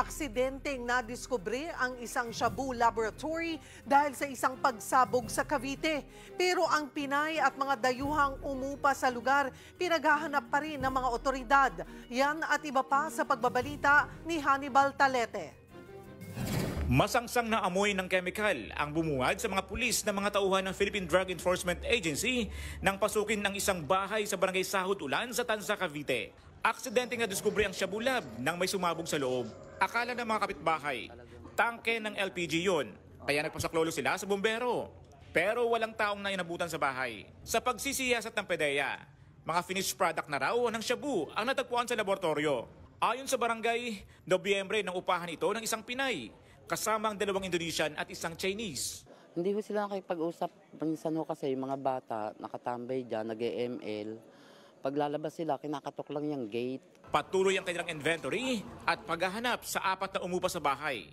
Aksidenteng nadiskubre ang isang shabu laboratory dahil sa isang pagsabog sa Cavite. Pero ang Pinay at mga dayuhang umupa sa lugar, pinaghahanap pa rin ng mga otoridad. Yan at iba pa sa pagbabalita ni Hannibal Talete. Masangsang na amoy ng chemical ang bumungad sa mga pulis na mga tauhan ng Philippine Drug Enforcement Agency nang pasukin ng isang bahay sa barangay Sahod Ulan sa Tanza, Cavite. Aksidente nga diskubre ang shabu lab nang may sumabog sa loob. Akala ng mga kapitbahay, tangke ng LPG yun, kaya nagpasaklolo sila sa bumbero. Pero walang taong nainabutan sa bahay. Sa pagsisiyasat ng PDEA, mga finished product na raw ng shabu ang natagpuan sa laboratorio. Ayon sa barangay, Nobyembre ng upahan ito ng isang Pinay, kasama ang 2 Indonesian at isang Chinese. Hindi ko sila nakipag-usap. Minsan ho kasi yung mga bata nakatambay dyan, nag-ML. Paglalabas sila, kinakatok lang yung gate. Patuloy ang kanilang inventory at paghahanap sa 4 na umupa sa bahay.